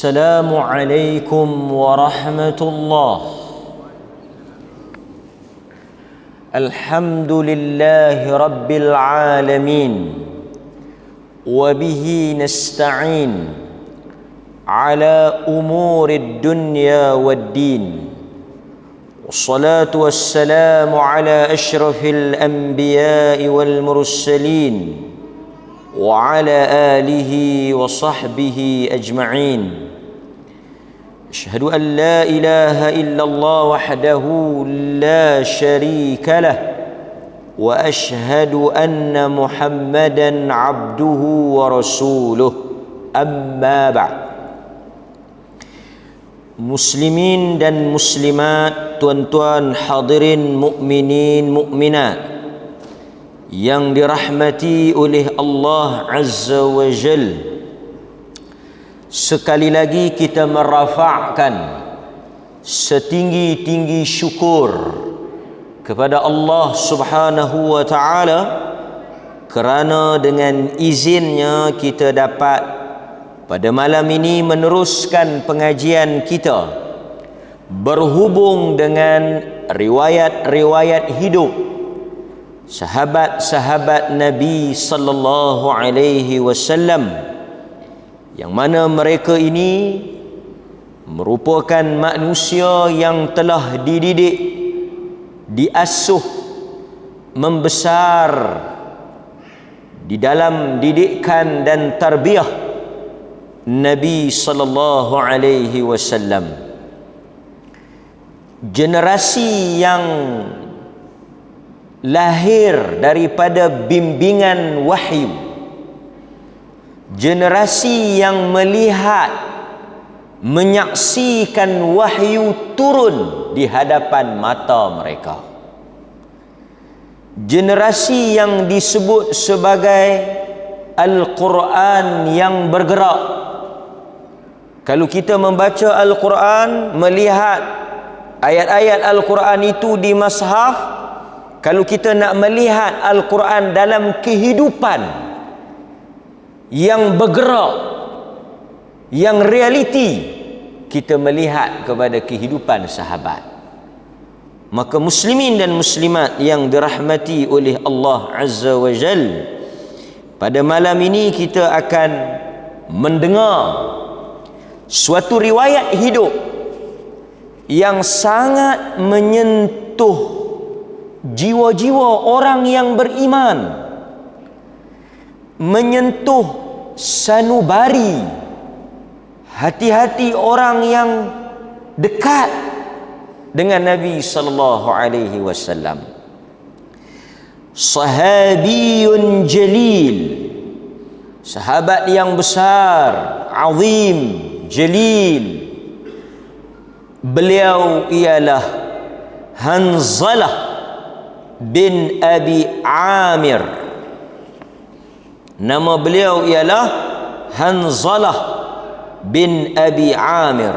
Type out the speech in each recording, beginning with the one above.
السلام عليكم ورحمة الله. الحمد لله رب العالمين وبه نستعين على أمور الدنيا والدين، والصلاة والسلام على أشرف الأنبياء والمرسلين وعلى آله وصحبه أجمعين. أشهد أن لا إله إلا الله وحده لا شريك له، وأشهد أن محمدا عبده ورسوله. أما بعد. Muslimin dan muslimat, tuan-tuan hadirin mukminin mukminat yang dirahmati oleh Allah Azza wa Jal, sekali lagi kita merafa'kan setinggi-tinggi syukur kepada Allah Subhanahu wa ta'ala kerana dengan izinnya kita dapat pada malam ini meneruskan pengajian kita berhubung dengan riwayat-riwayat hidup sahabat-sahabat Nabi sallallahu alaihi wasallam, yang mana mereka ini merupakan manusia yang telah dididik, diasuh, membesar di dalam didikan dan tarbiyah Nabi sallallahu alaihi wasallam. Generasi yang lahir daripada bimbingan wahyu, generasi yang melihat, menyaksikan wahyu turun di hadapan mata mereka, generasi yang disebut sebagai Al-Quran yang bergerak. Kalau kita membaca Al-Quran, melihat ayat-ayat Al-Quran itu di mushaf, kalau kita nak melihat Al-Quran dalam kehidupan yang bergerak, yang realiti, kita melihat kepada kehidupan sahabat. Maka muslimin dan muslimat yang dirahmati oleh Allah Azza wa Jal, pada malam ini kita akan mendengar suatu riwayat hidup yang sangat menyentuh jiwa-jiwa orang yang beriman, menyentuh sanubari hati-hati orang yang dekat dengan Nabi sallallahu alaihi wasallam. Sahabiyun jalil, sahabat yang besar, azim, jalil. Beliau ialah Hanzalah bin Abi Amir. Nama beliau ialah Hanzalah bin Abi Amir.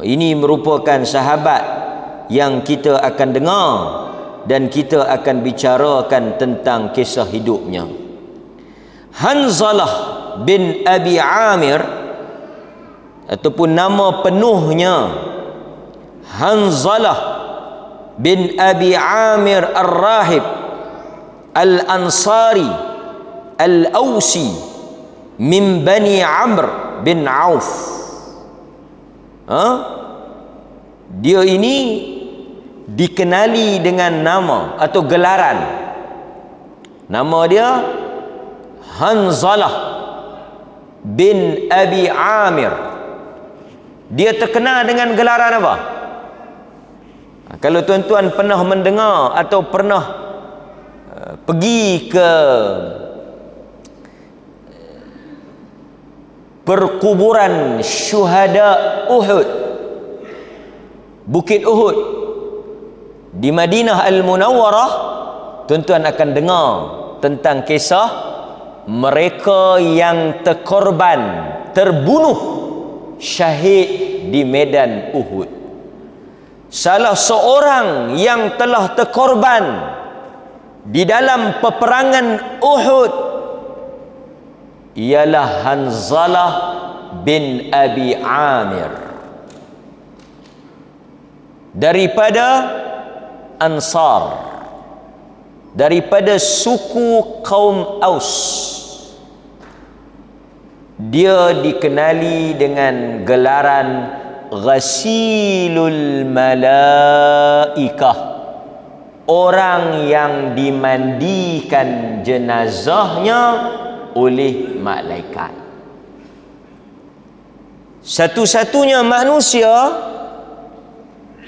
Ini merupakan sahabat yang kita akan dengar dan kita akan bicarakan tentang kisah hidupnya. Hanzalah bin Abi Amir, ataupun nama penuhnya Hanzalah bin Abi Amir Ar-Rahib Al-Ansari Al-Ausi min Bani Amr bin Auf. Dia ini dikenali dengan nama atau gelaran. Nama dia Hanzalah bin Abi Amir. Dia terkenal dengan gelaran apa? Kalau tuan-tuan pernah mendengar atau pernah pergi ke perkuburan syuhada Uhud, Bukit Uhud di Madinah Al-Munawwarah, tuan-tuan akan dengar tentang kisah mereka yang terkorban, terbunuh syahid di medan Uhud. Salah seorang yang telah terkorban di dalam peperangan Uhud ialah Hanzalah bin Abi Amir, daripada Ansar, daripada suku kaum Aus. Dia dikenali dengan gelaran Ghasilul Malaikah, orang yang dimandikan jenazahnya oleh malaikat. Satu-satunya manusia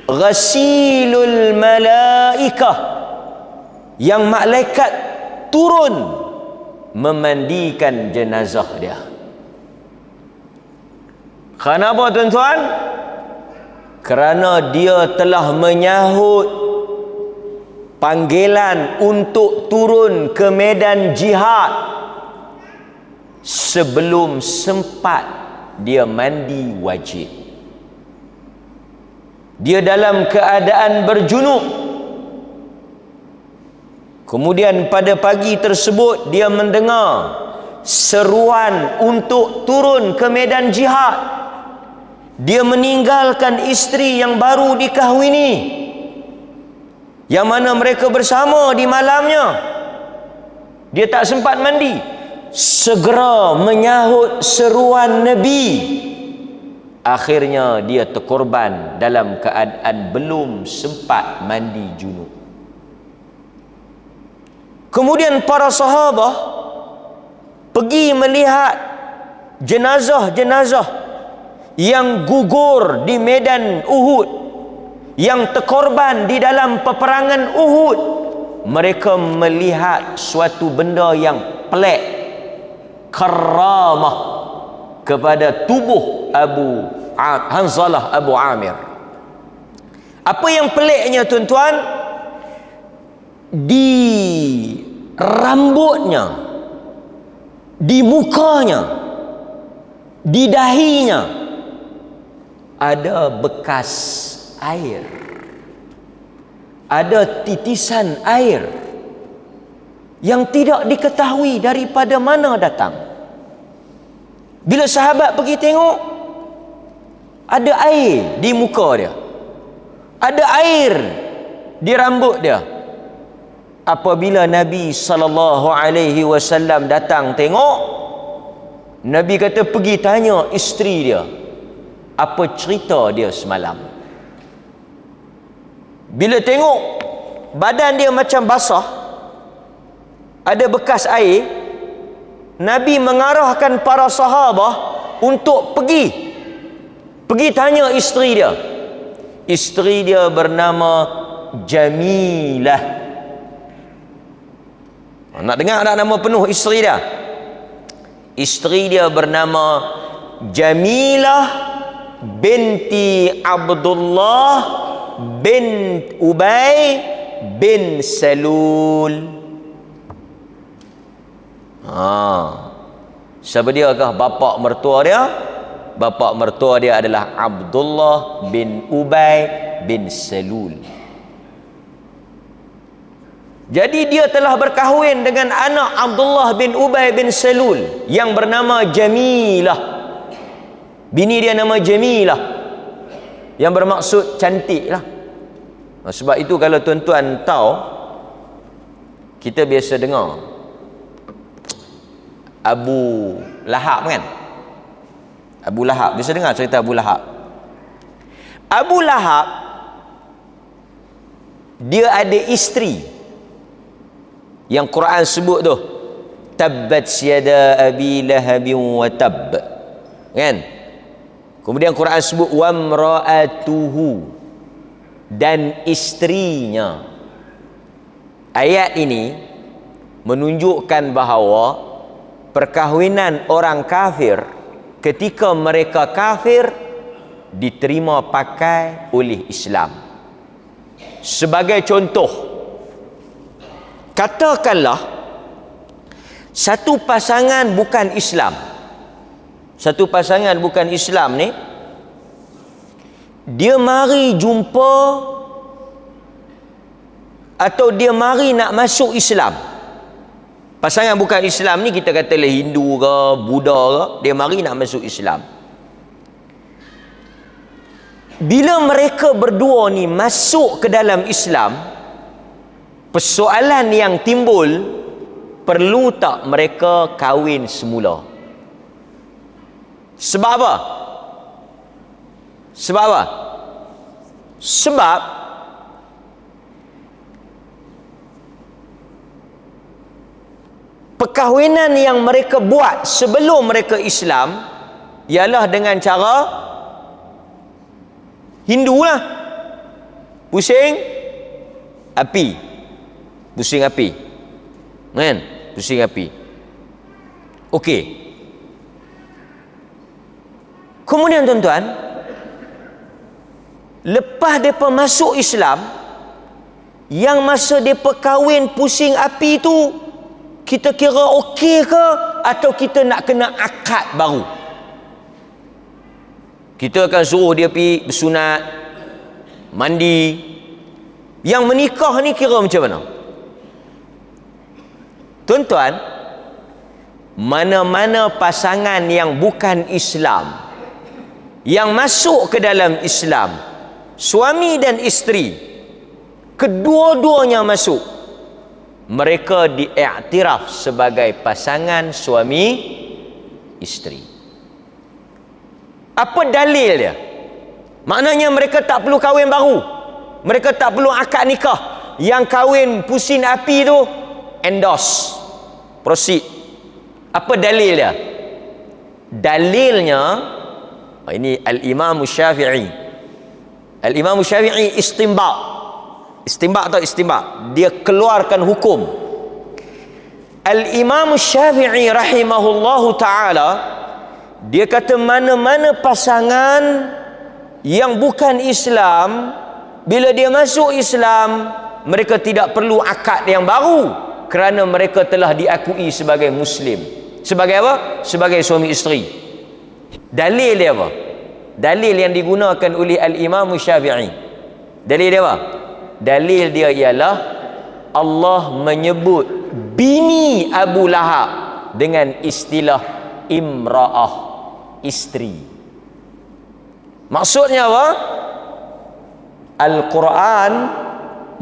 Ghasilul Malaikah, yang malaikat turun memandikan jenazah dia. Kenapa tuan-tuan? Kerana dia telah menyahut panggilan untuk turun ke medan jihad sebelum sempat dia mandi wajib. Dia dalam keadaan berjunub. Kemudian pada pagi tersebut dia mendengar seruan untuk turun ke medan jihad. Dia meninggalkan isteri yang baru dikahwini, yang mana mereka bersama di malamnya. Dia tak sempat mandi, segera menyahut seruan Nabi. Akhirnya dia terkorban dalam keadaan belum sempat mandi junub. Kemudian para sahabat pergi melihat jenazah-jenazah yang gugur di medan Uhud, yang terkorban di dalam peperangan Uhud. Mereka melihat suatu benda yang pelik, karamah kepada tubuh Hanzalah Abu Amir. Apa yang peliknya tuan-tuan? Di rambutnya, di mukanya, di dahinya ada bekas air, ada titisan air yang tidak diketahui daripada mana datang. Bila sahabat pergi tengok, ada air di muka dia, ada air di rambut dia. Apabila Nabi SAW datang tengok, Nabi kata pergi tanya isteri dia, apa cerita dia semalam. Bila tengok badan dia macam basah, ada bekas air, Nabi mengarahkan para sahabat untuk pergi tanya isteri dia. Isteri dia bernama Jamilah. Nak dengar tak nama penuh isteri dia? Isteri dia bernama Jamilah binti Abdullah bin Ubay bin Salul. Siapa dia kah bapa mertua dia? Bapa mertua dia adalah Abdullah bin Ubay bin Salul. Jadi dia telah berkahwin dengan anak Abdullah bin Ubay bin Salul yang bernama Jamilah. Bini dia nama Jamilah, yang bermaksud cantik lah. Sebab itu kalau tuan-tuan tahu, kita biasa dengar Abu Lahab kan? Abu Lahab, biasa dengar cerita Abu Lahab. Abu Lahab dia ada isteri yang Quran sebut tu, tabbat yada abi lahabin wa tab, kan? Kemudian Quran sebut wamraatuhu, dan isterinya. Ayat ini menunjukkan bahawa perkahwinan orang kafir ketika mereka kafir diterima pakai oleh Islam. Sebagai contoh, katakanlah satu pasangan bukan Islam, ni dia mari jumpa atau dia mari nak masuk Islam. Pasangan bukan Islam ni, kita katalah Hindu ke Buddha ke, dia mari nak masuk Islam. Bila mereka berdua ni masuk ke dalam Islam, persoalan yang timbul, perlu tak mereka kahwin semula? Sebab apa? Sebab apa? Sebab perkahwinan yang mereka buat sebelum mereka Islam ialah dengan cara Hindu lah. Pusing api. Pusing api. Kan? Pusing api. Okey. Kemudian tuan-tuan, lepas mereka masuk Islam, yang masa mereka kahwin pusing api tu, kita kira okey ke atau kita nak kena akad baru? Kita akan suruh dia pergi bersunat, mandi. Yang menikah ni kira macam mana? Tuan-tuan, mana-mana pasangan yang bukan Islam, yang masuk ke dalam Islam, suami dan isteri, kedua-duanya masuk, mereka diiktiraf sebagai pasangan suami isteri. Apa dalil dia? Maknanya mereka tak perlu kahwin baru, mereka tak perlu akad nikah. Yang kahwin pusing api tu endorse, proceed. Apa dalil dia? Dalilnya, ini Al-Imam Syafi'i. Al-Imam Syafi'i istinbat. Istinbat atau istinbat, dia keluarkan hukum. Al-Imam Syafi'i rahimahullahu ta'ala, dia kata mana-mana pasangan yang bukan Islam, bila dia masuk Islam, mereka tidak perlu akad yang baru, kerana mereka telah diakui sebagai Muslim. Sebagai apa? Sebagai suami isteri. Dalil dia apa? Dalil yang digunakan oleh Al-Imam Syafi'i. Dalil dia apa? Dalil dia ialah Allah menyebut bini Abu Lahab dengan istilah imra'ah, isteri. Maksudnya apa? Al-Quran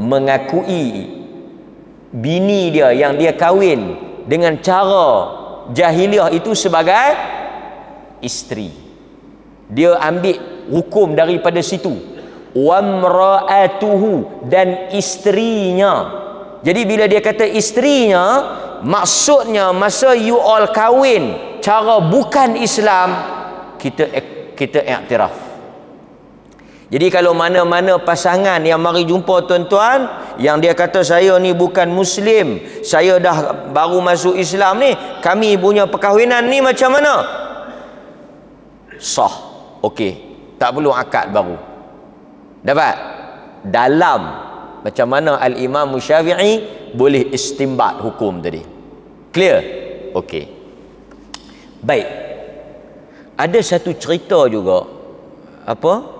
mengakui bini dia yang dia kahwin dengan cara jahiliah itu sebagai isteri. Dia ambil hukum daripada situ. Wamra'atuhu, dan isterinya. Jadi bila dia kata isterinya, maksudnya masa you all kahwin cara bukan Islam, kita iktiraf. Jadi kalau mana-mana pasangan yang mari jumpa tuan-tuan, yang dia kata saya ni bukan Muslim, saya dah baru masuk Islam ni, kami punya perkahwinan ni macam mana? Sah. Okey, tak perlu akad baru. Dapat? Dalam macam mana Al-Imam Syafi'i boleh istinbat hukum tadi. Clear? Okey. Baik. Ada satu cerita juga. Apa?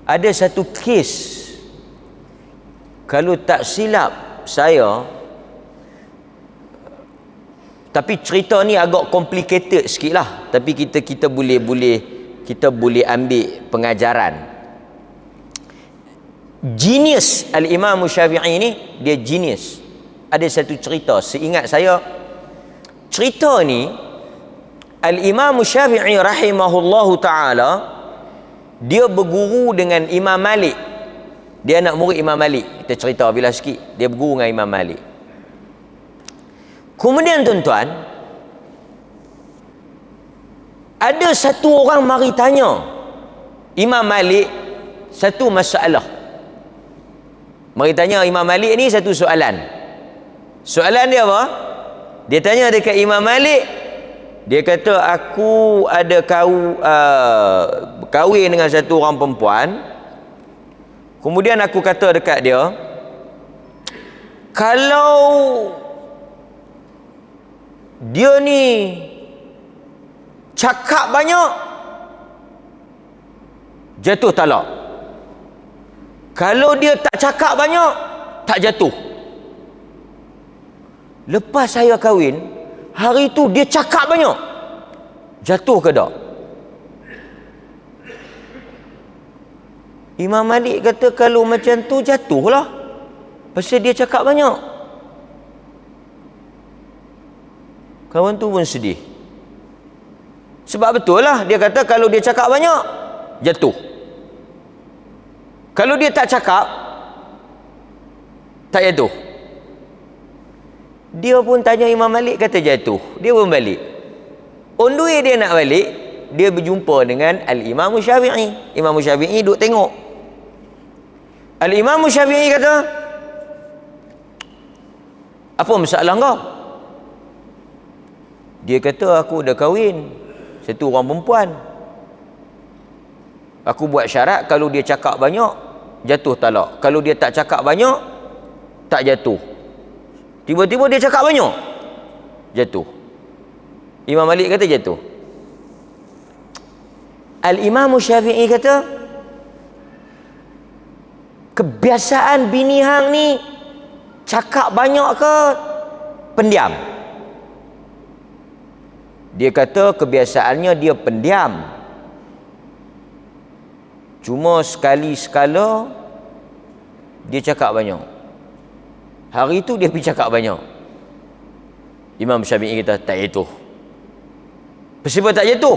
Ada satu kes, kalau tak silap saya, tapi cerita ni agak complicated sikit lah, tapi kita boleh ambil pengajaran. Genius Al-Imam Syafi'i ni, dia genius. Ada satu cerita, seingat saya cerita ni Al-Imam Syafi'i rahimahullahu ta'ala, dia berguru dengan Imam Malik. Dia anak murid Imam Malik. Kita cerita bila sikit, dia berguru dengan Imam Malik. Kemudian tuan-tuan, ada satu orang mari tanya Imam Malik satu masalah. Mari tanya Imam Malik ni satu soalan. Soalan dia apa? Dia tanya dekat Imam Malik. Dia kata, aku ada kahwin dengan satu orang perempuan. Kemudian aku kata dekat dia, kalau dia ni cakap banyak, jatuh talak. Kalau dia tak cakap banyak, tak jatuh. Lepas saya kahwin, hari tu dia cakap banyak. Jatuh ke tak? Imam Malik kata kalau macam tu jatuhlah. Pasal dia cakap banyak. Kawan tu pun sedih. Sebab betul lah dia kata kalau dia cakap banyak jatuh. Kalau dia tak cakap tak jatuh. Dia pun tanya Imam Malik, kata jatuh. Dia pun balik. On the way dia nak balik, dia berjumpa dengan Al-Imam Syafi'i. Imam Syafi'i duduk tengok. Al-Imam Syafi'i kata, apa masalah kau? Dia kata, aku dah kahwin satu orang perempuan. Aku buat syarat kalau dia cakap banyak jatuh talak. Kalau dia tak cakap banyak tak jatuh. Tiba-tiba dia cakap banyak jatuh. Imam Malik kata jatuh. Al-Imam Syafi'i kata kebiasaan bini hang ni cakap banyak ke pendiam? Dia kata kebiasaannya dia pendiam. Cuma sekali sekala dia cakap banyak. Hari itu dia pergi cakap banyak. Imam Syafi'i kata tak jatuh. Pasal tak jatuh?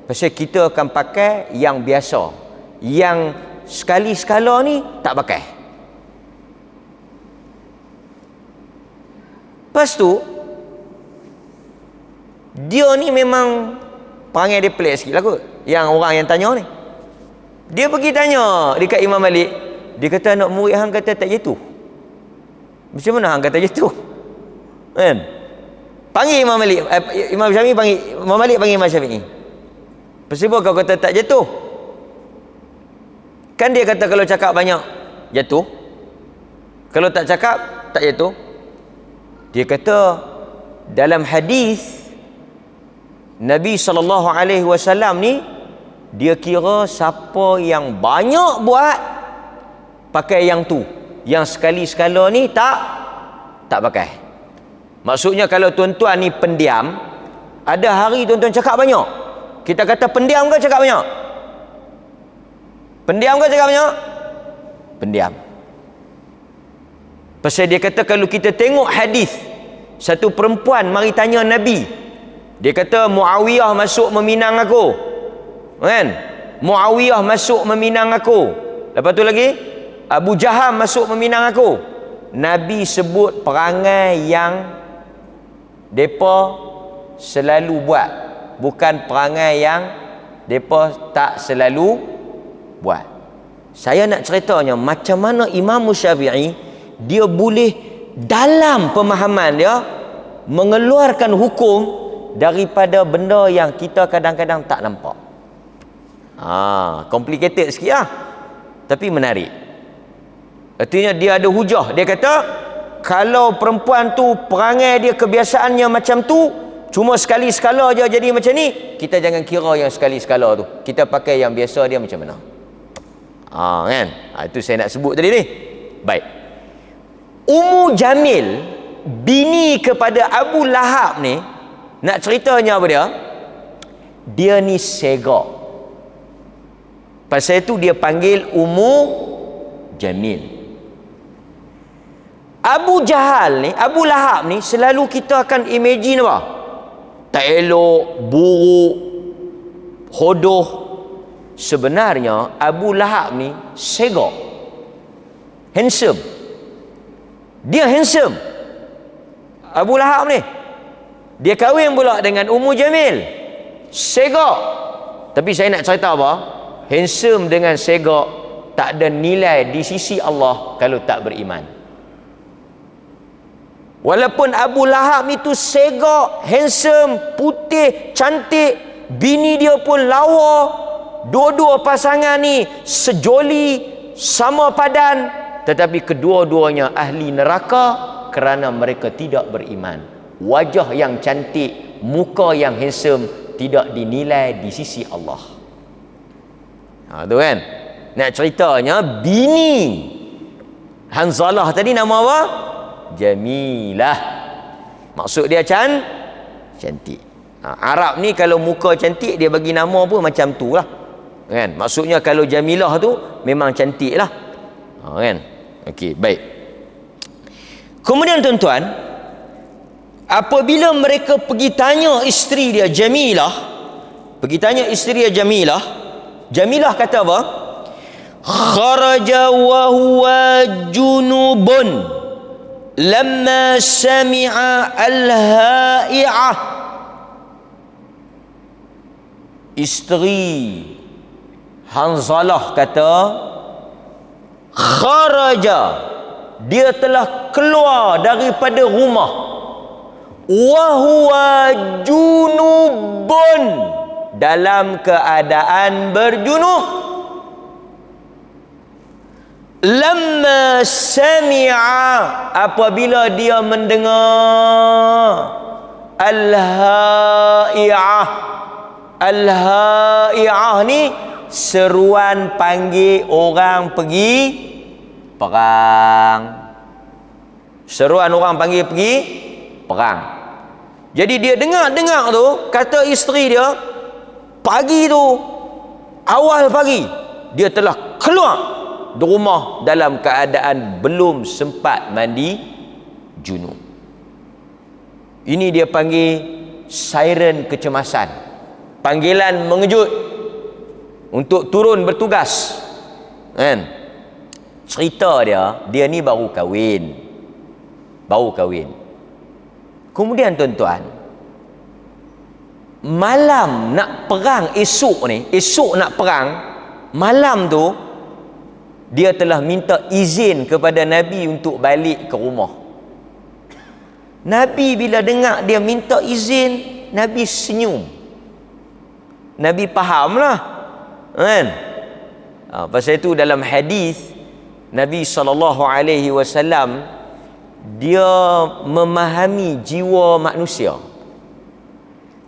Pasal kita akan pakai yang biasa. Yang sekali sekala ni tak pakai. Lepas tu dia ni memang perangai dia pelik sikit lah kot. Yang orang yang tanya ni, dia pergi tanya dekat Imam Malik. Dia kata anak murid hang kata tak jatuh. Macam mana hang kata jatuh? Kan? Panggil Imam Malik. Imam Syafi'i panggil Imam Malik, panggil Imam Syafi'i. Pasal kau kata tak jatuh? Kan dia kata kalau cakap banyak jatuh. Kalau tak cakap tak jatuh. Dia kata dalam hadis Nabi SAW ni, dia kira siapa yang banyak buat pakai yang tu, yang sekali sekala ni tak pakai. Maksudnya kalau tuan-tuan ni pendiam, ada hari tuan-tuan cakap banyak. Kita kata pendiam ke cakap banyak? Pendiam ke cakap banyak? Pendiam. Pasal dia kata kalau kita tengok hadis, satu perempuan mari tanya Nabi. Dia kata Muawiyah masuk meminang aku. Kan? Muawiyah masuk meminang aku. Lepas tu lagi Abu Jaham masuk meminang aku. Nabi sebut perangai yang depa selalu buat, bukan perangai yang depa tak selalu buat. Saya nak ceritanya macam mana Imam Syafi'i dia boleh dalam pemahaman dia mengeluarkan hukum daripada benda yang kita kadang-kadang tak nampak. Complicated sikit lah, tapi menarik. Artinya dia ada hujah. Dia kata kalau perempuan tu perangai dia kebiasaannya macam tu, cuma sekali sekala je jadi macam ni, kita jangan kira yang sekali sekala tu, kita pakai yang biasa dia macam mana. Kan? Itu saya nak sebut tadi ni. Baik. Ummu Jamil, bini kepada Abu Lahab ni, nak ceritanya apa dia? Dia ni segak. Pasal itu dia panggil Ummu Jamil. Abu Jahal ni, Abu Lahab ni, selalu kita akan imagine apa? Tak elok, buruk, hodoh. Sebenarnya Abu Lahab ni segak, handsome. Dia handsome, Abu Lahab ni. Dia kahwin pula dengan Ummu Jamil, segak. Tapi saya nak cerita apa? Handsome dengan segak tak ada nilai di sisi Allah kalau tak beriman. Walaupun Abu Lahab itu segak, handsome, putih, cantik, bini dia pun lawa, dua-dua pasangan ni sejoli, sama padan, tetapi kedua-duanya ahli neraka kerana mereka tidak beriman. Wajah yang cantik, muka yang handsome tidak dinilai di sisi Allah. Tu kan? Nak ceritanya bini Hanzalah tadi nama apa? Jamilah. Maksud dia cantik. Arab ni kalau muka cantik dia bagi nama pun macam tu lah, kan? Maksudnya kalau Jamilah tu memang cantik lah, kan? Okey, baik. Kemudian tuan-tuan, apabila mereka pergi tanya isteri dia Jamilah, Jamilah kata apa? Kharaja wa huwa junubun lamma sami'a al-ha'i'ah. Isteri Hanzalah kata, kharaja, dia telah keluar daripada rumah, wa huwa junubun, dalam keadaan berjunub. Lamma sami'a, apabila dia mendengar al-ha'i'ah. Al-ha'i'ah ni seruan panggil orang pergi perang. Seruan orang panggil pergi perang. Jadi dia dengar tu, kata isteri dia, pagi tu, awal pagi, dia telah keluar dari rumah dalam keadaan belum sempat mandi junub. Ini dia panggil siren kecemasan, panggilan mengejut untuk turun bertugas, kan? Cerita dia ni baru kahwin. Kemudian tuan-tuan, malam nak perang, esok nak perang, malam tu dia telah minta izin kepada Nabi untuk balik ke rumah. Nabi bila dengar dia minta izin, Nabi senyum. Nabi fahamlah, kan? Pasal itu dalam hadis Nabi SAW, dia memahami jiwa manusia.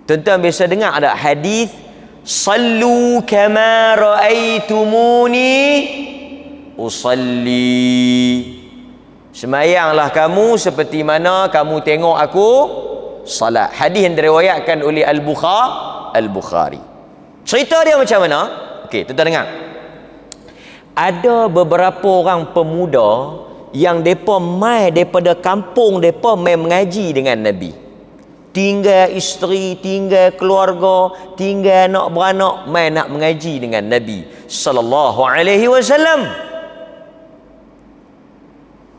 Tuan-tuan biasa dengar ada hadis, sallu kama raaitumuni usalli, semayanglah kamu seperti mana kamu tengok aku salat. Hadis yang diriwayatkan oleh Al-Bukhari. Cerita dia macam mana? Okey, tuan-tuan dengar. Ada beberapa orang pemuda yang depa mai daripada kampung depa mai mengaji dengan Nabi. Tinggal isteri, tinggal keluarga, tinggal anak beranak, mai nak mengaji dengan Nabi sallallahu alaihi wasallam.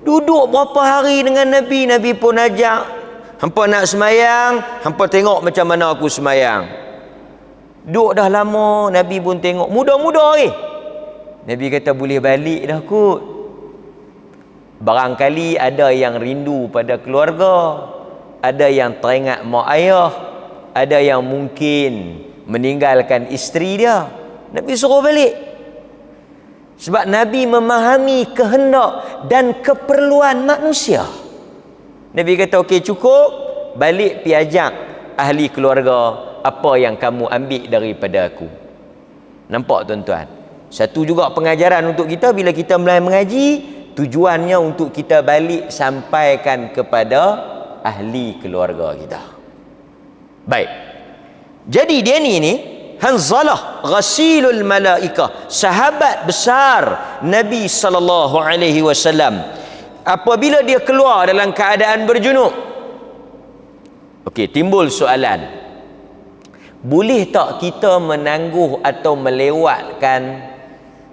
Duduk berapa hari dengan Nabi, Nabi pun ajak, hampa nak semayang, hampa tengok macam mana aku semayang. Duduk dah lama, Nabi pun tengok, muda-muda lagi. Nabi kata, boleh balik dah kot. Barangkali ada yang rindu pada keluarga, ada yang teringat mak ayah, ada yang mungkin meninggalkan isteri dia. Nabi suruh balik. Sebab Nabi memahami kehendak dan keperluan manusia. Nabi kata, okey cukup, balik pi ajak ahli keluarga apa yang kamu ambil daripada aku. Nampak tuan-tuan? Satu juga pengajaran untuk kita bila kita mulai mengaji, tujuannya untuk kita balik sampaikan kepada ahli keluarga kita. Baik. Jadi dia ni Hanzalah ghasilul malaikah, sahabat besar Nabi sallallahu alaihi wasallam. Apabila dia keluar dalam keadaan berjunub, okey, timbul soalan. Boleh tak kita menangguh atau melewatkan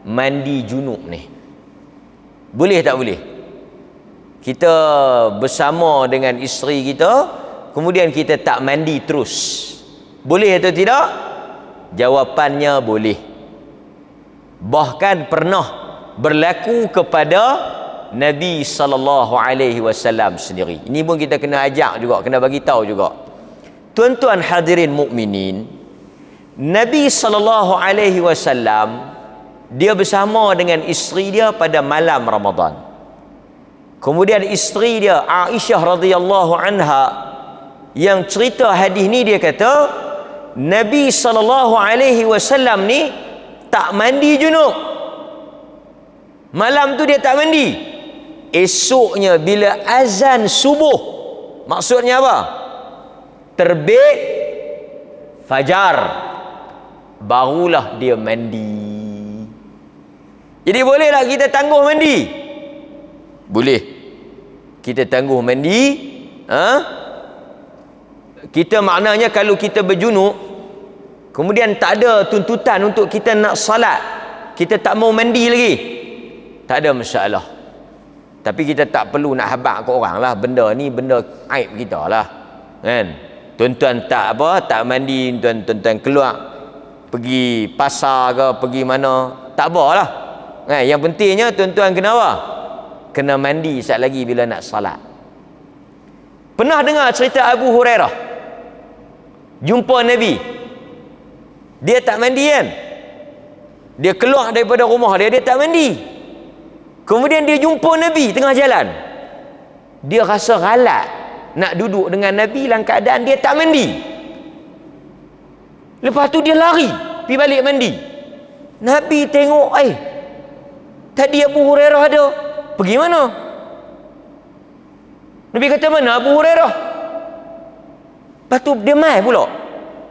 mandi junub ni? Boleh tak boleh? Kita bersama dengan isteri kita, kemudian kita tak mandi terus. Boleh atau tidak? Jawapannya boleh. Bahkan pernah berlaku kepada Nabi sallallahu alaihi wasallam sendiri. Ini pun kita kena ajak juga, kena bagi tahu juga. Tuan-tuan hadirin mukminin, Nabi sallallahu alaihi wasallam dia bersama dengan isteri dia pada malam Ramadan. Kemudian isteri dia Aisyah radhiyallahu anha yang cerita hadis ni, dia kata Nabi sallallahu alaihi wasallam ni tak mandi junub. Malam tu dia tak mandi. Esoknya bila azan subuh, maksudnya apa? Terbit fajar, barulah dia mandi. Jadi boleh tak kita tangguh mandi? Boleh. Kita tangguh mandi. Kita maknanya kalau kita berjunub, kemudian tak ada tuntutan untuk kita nak salat, kita tak mau mandi lagi, tak ada masalah. Tapi kita tak perlu nak habaq ke orang lah. Benda ni benda aib kita lah, kan? Tuan-tuan tak tak mandi, tuan-tuan keluar pergi pasar ke pergi mana, tak apalah. Yang pentingnya tuan-tuan kena apa? Kena mandi saat lagi bila nak salat. Pernah dengar cerita Abu Hurairah jumpa Nabi, dia tak mandi kan? Dia keluar daripada rumah dia tak mandi. Kemudian dia jumpa Nabi tengah jalan, dia rasa ghalat nak duduk dengan Nabi dalam keadaan dia tak mandi. Lepas tu dia lari pergi balik mandi. Nabi tengok, tadi Abu Hurairah ada, pergi mana? Nabi kata, mana Abu Hurairah? Lepas tu dia mai pula.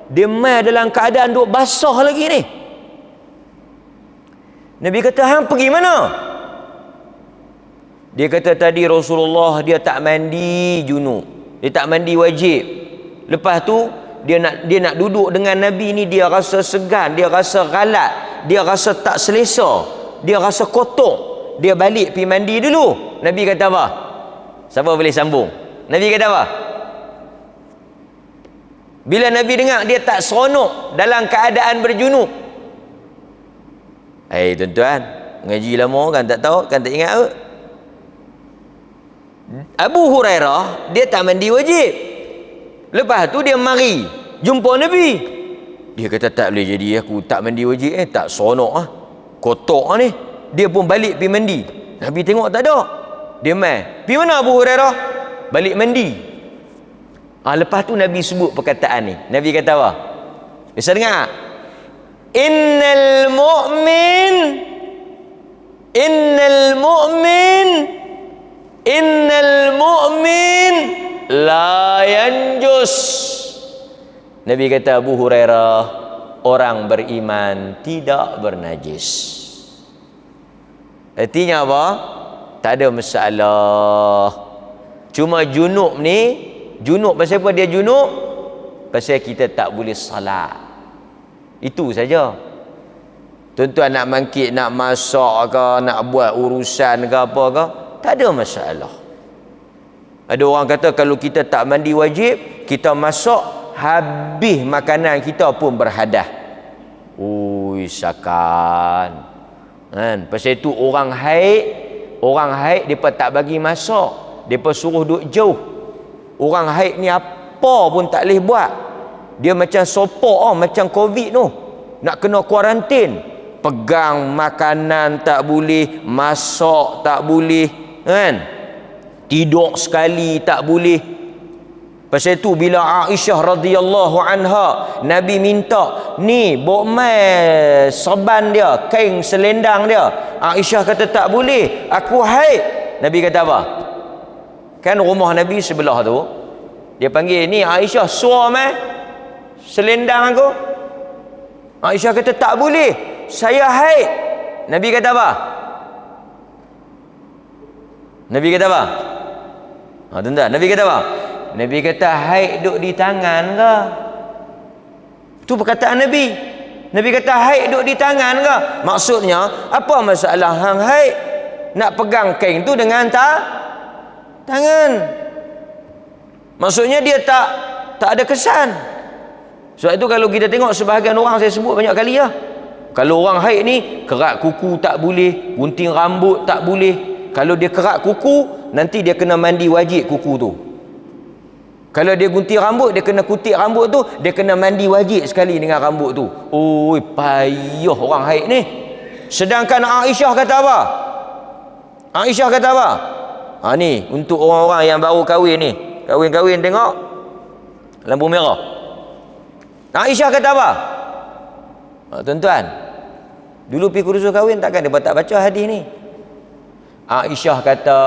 Dia mai dalam keadaan duk basah lagi ni. Nabi kata, hang pergi mana? Dia kata, tadi Rasulullah dia tak mandi junub, dia tak mandi wajib. Lepas tu dia nak duduk dengan Nabi ni, dia rasa segan, dia rasa ghalat, dia rasa tak selesa, dia rasa kotor. Dia balik pergi mandi dulu. Nabi kata apa? Siapa boleh sambung? Nabi kata apa? Bila Nabi dengar dia tak seronok dalam keadaan berjunub. Tuan-tuan, ngaji lama kan tak tahu, kan tak ingat ke? Abu Hurairah dia tak mandi wajib. Lepas tu dia mari jumpa Nabi. Dia kata, tak boleh jadi aku tak mandi wajib, tak seronok kotor ni. Dia pun balik pergi mandi. Nabi tengok tak ada, dia mai. Pergi mana Abu Hurairah? Balik mandi. Lepas tu Nabi sebut perkataan ni. Nabi kata apa? Bisa dengar? Innal mu'min la yanjus. Nabi kata, Abu Hurairah, orang beriman tidak bernajis. Artinya apa? Tak ada masalah. Cuma junub ni, junub pasal apa dia junub? Pasal kita tak boleh salat. Itu saja. Tuan-tuan nak mangkit, nak masak ke, nak buat urusan ke apa ke, tak ada masalah. Ada orang kata kalau kita tak mandi wajib, kita masak, habis makanan kita pun berhadas. Ui, sakan. Kan? Pasal itu orang haid mereka tak bagi masak, mereka suruh duduk jauh. Orang haid ni apa pun tak boleh buat. Dia macam sopok, macam COVID tu, nak kena kuarantin. Pegang makanan tak boleh, masak tak boleh, kan? Tidur sekali tak boleh. Pasal itu bila Aisyah radhiyallahu anha, Nabi minta ni bawa mai serban dia, kain selendang dia. Aisyah kata tak boleh, aku haid. Nabi kata apa? Kan rumah Nabi sebelah tu, dia panggil ni Aisyah, suar mai selendang aku. Aisyah kata tak boleh, saya haid. Nabi kata apa? Nabi kata apa? Tuan-tuan, Nabi kata apa? Nabi kata haid duk di tangan ke? Itu perkataan Nabi. Nabi kata haid duk di tangan ke? Maksudnya apa masalah hang haid nak pegang kain tu dengan tangan? Maksudnya dia tak ada kesan. Sebab itu kalau kita tengok sebahagian orang, saya sebut banyak kali lah, kalau orang haid ni kerat kuku tak boleh, gunting rambut tak boleh. Kalau dia kerat kuku, nanti dia kena mandi wajib kuku tu. Kalau dia gunting rambut, dia kena kutik rambut tu, dia kena mandi wajib sekali dengan rambut tu. Oi, payah orang haid ni. Sedangkan Aisyah kata apa? Aisyah kata apa? Ni untuk orang-orang yang baru kahwin ni, kahwin tengok lampu merah. Aisyah kata apa? Tuan-tuan, dulu pergi kursus kahwin takkan dia tak baca hadis ni. Aisyah kata,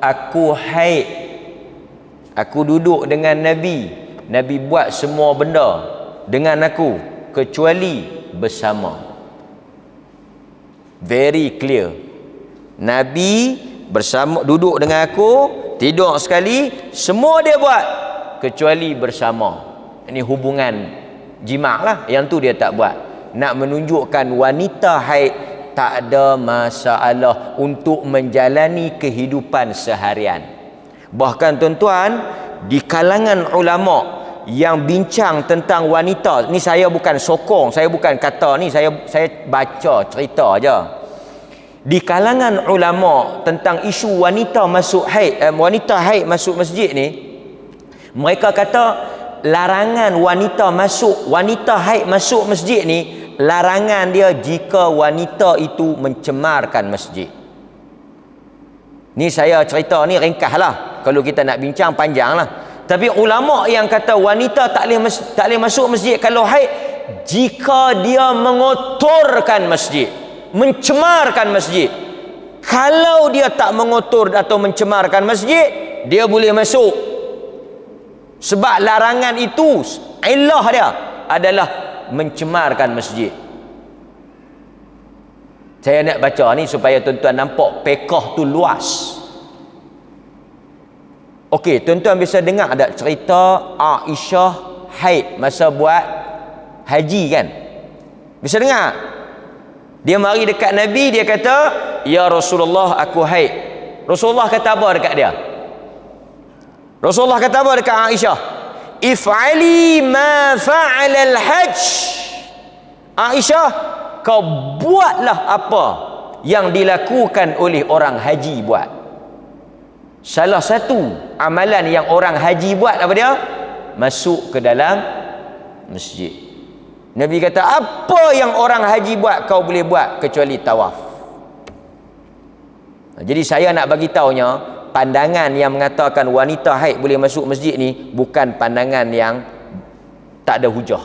aku haid, aku duduk dengan Nabi, Nabi buat semua benda, dengan aku kecuali bersama. Very clear. Nabi bersama, duduk dengan aku, tidur sekali, semua dia buat kecuali bersama. Ini hubungan jima' lah, yang tu dia tak buat. Nak menunjukkan wanita haid tak ada masalah untuk menjalani kehidupan seharian. Bahkan tuan-tuan, di kalangan ulama yang bincang tentang wanita, ni saya bukan sokong, saya bukan kata ni, saya baca cerita aja. Di kalangan ulama tentang isu wanita masuk haid, wanita haid masuk masjid ni, mereka kata larangan wanita haid masuk masjid ni, larangan dia jika wanita itu mencemarkan masjid. Ni saya cerita ni ringkas lah, kalau kita nak bincang panjang lah. Tapi ulama yang kata wanita tak boleh masuk masjid kalau haid jika dia mengotorkan masjid, mencemarkan masjid. Kalau dia tak mengotor atau mencemarkan masjid, dia boleh masuk. Sebab larangan itu, ilah dia adalah mencemarkan masjid. Saya nak baca ni supaya tuan-tuan nampak pekah tu luas. Okey, tuan-tuan bisa dengar ada cerita Aisyah haid masa buat haji kan? Bisa dengar? Dia mari dekat Nabi, dia kata, "Ya Rasulullah, aku haid." Rasulullah kata apa dekat dia? Rasulullah kata apa dekat Aisyah? "If'ali ma fa'ala al-hajj." Aisyah, kau buatlah apa yang dilakukan oleh orang haji buat. Salah satu amalan yang orang haji buat apa dia? Masuk ke dalam masjid. Nabi kata, apa yang orang haji buat kau boleh buat kecuali tawaf. Jadi saya nak bagi taunya, pandangan yang mengatakan wanita haid boleh masuk masjid ni bukan pandangan yang tak ada hujah.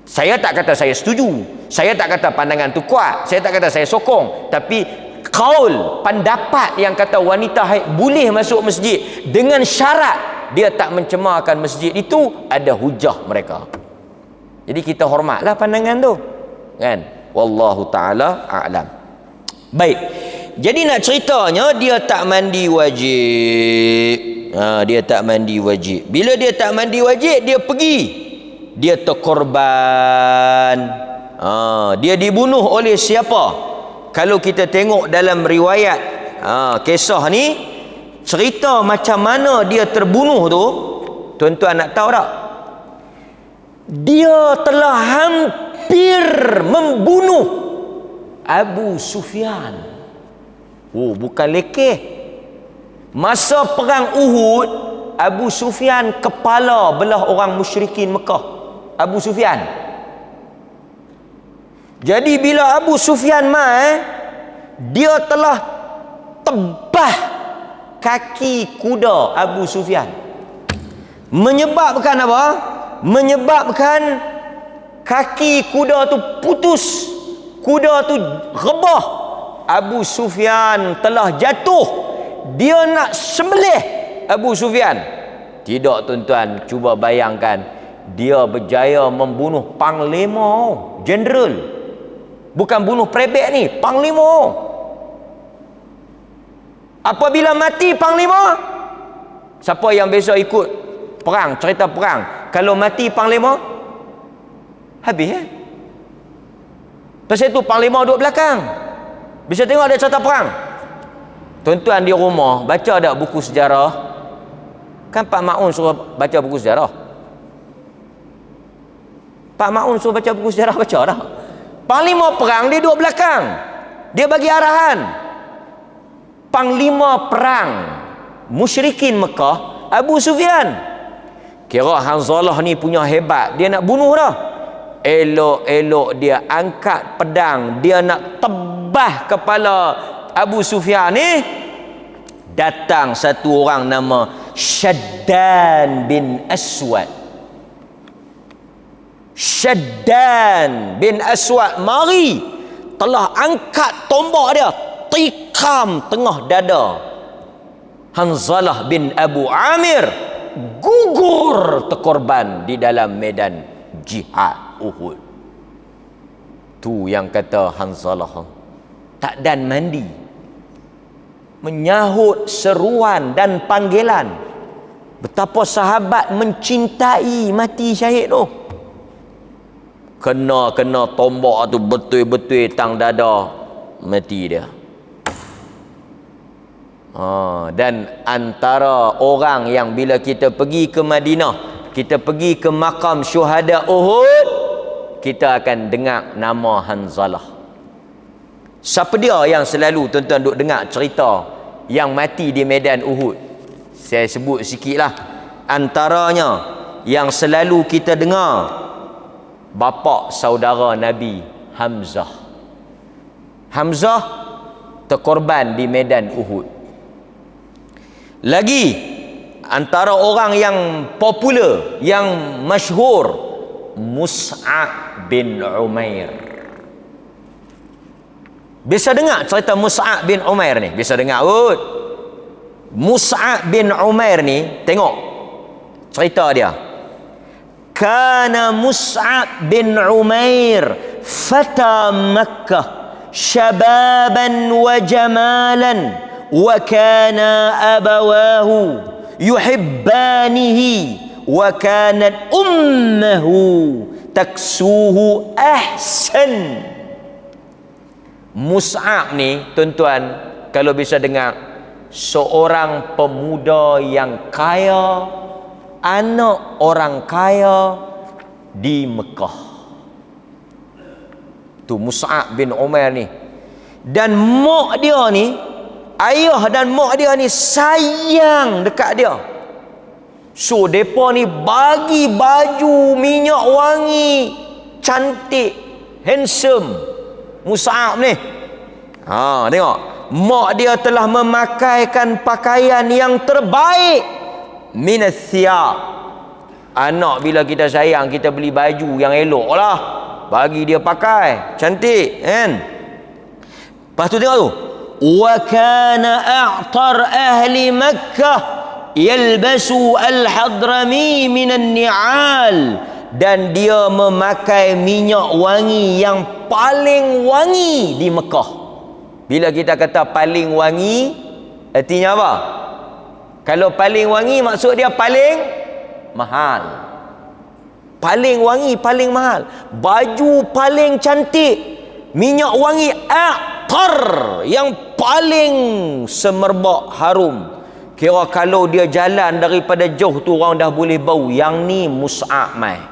Saya tak kata saya setuju, saya tak kata pandangan tu kuat, saya tak kata saya sokong, tapi kaul, pendapat yang kata wanita haid boleh masuk masjid dengan syarat dia tak mencemarkan masjid, itu ada hujah mereka. Jadi kita hormatlah pandangan tu, kan? Wallahu taala a'lam. Baik. Jadi nak ceritanya dia tak mandi wajib. Dia tak mandi wajib. Bila dia tak mandi wajib, dia pergi. Dia terkorban. Dia dibunuh oleh siapa? Kalau kita tengok dalam riwayat kisah ni, cerita macam mana dia terbunuh tu, tuan-tuan nak tahu tak? Dia telah hampir membunuh Abu Sufyan. Oh, bukan lekeh. Masa perang Uhud, Abu Sufyan kepala belah orang musyrikin Mekah. Abu Sufyan. Jadi bila Abu Sufyan dia telah tebah kaki kuda Abu Sufyan. Menyebabkan apa? Menyebabkan kaki kuda tu putus, kuda tu rebah. Abu Sufyan telah jatuh. Dia nak sembelih Abu Sufyan. Tidak tuan-tuan, cuba bayangkan, dia berjaya membunuh panglima, jeneral. Bukan bunuh prebek ni, panglima. Apabila mati panglima, siapa yang biasa ikut perang, cerita perang, kalau mati panglima, habis Pasal itu panglima duduk belakang. Bisa tengok ada cerita perang. Tuan-tuan di rumah baca tak buku sejarah? Kan Pak Ma'un suruh baca buku sejarah. Pak Ma'un suruh baca buku sejarah, baca dah. Panglima perang dia duduk belakang. Dia bagi arahan. Panglima perang musyrikin Mekah, Abu Sufyan. Kira Hanzalah ni punya hebat, dia nak bunuh dah. Elok-elok dia angkat pedang, dia nak tebah kepala Abu Sufyan ni. Datang satu orang nama Syaddan bin Aswad. Syaddan bin Aswad mari, telah angkat tombak dia, tikam tengah dada Hanzalah bin Abu Amir, gugur terkorban di dalam medan jihad Uhud. Tu yang kata Hanzalah, tak dan mandi menyahut seruan dan panggilan. Betapa sahabat mencintai mati syahid tu. Kena tombak tu betul-betul tang dada, mati dia. Dan antara orang yang bila kita pergi ke Madinah, kita pergi ke makam syuhada Uhud, kita akan dengar nama Hanzalah. Siapa dia yang selalu tuan-tuan duk dengar cerita yang mati di medan Uhud? Saya sebut sikit lah. Antaranya yang selalu kita dengar, bapa saudara Nabi Hamzah. Hamzah terkorban di medan Uhud. Lagi antara orang yang popular, yang masyhur, Mus'ab bin Umair. Bisa dengar cerita Mus'ab bin Umair ni? Bisa dengar kot. Mus'ab bin Umair ni, tengok cerita dia. Kana Mus'ab bin Umair fata Makkah syababan wa jamalan wa kana abawahu yuhibbanihi wa kanat ummuhu taksuhu ahsan. Mus'ab ni tuan-tuan, kalau bisa dengar, seorang pemuda yang kaya, anak orang kaya di Mekah. Tu Mus'ab bin Umair ni. Dan mak dia ni, ayah dan mak dia ni sayang dekat dia. So depa ni bagi baju minyak wangi, cantik, handsome Mus'ab ni. Tengok, mak dia telah memakaikan pakaian yang terbaik minas thiyab. Anak bila kita sayang, kita beli baju yang elok lah, bagi dia pakai, cantik kan. Lepas tu tengok tu, wa kana a'tar ahli Makkah yalbasu al-hadrami minan ni'al. Dan dia memakai minyak wangi yang paling wangi di Mekah. Bila kita kata paling wangi, artinya apa? Kalau paling wangi, maksud dia paling mahal. Paling wangi, paling mahal. Baju paling cantik, minyak wangi aqtar, yang paling semerbak harum. Kira kalau dia jalan daripada jauh tu, orang dah boleh bau, yang ni Mus'ab mai.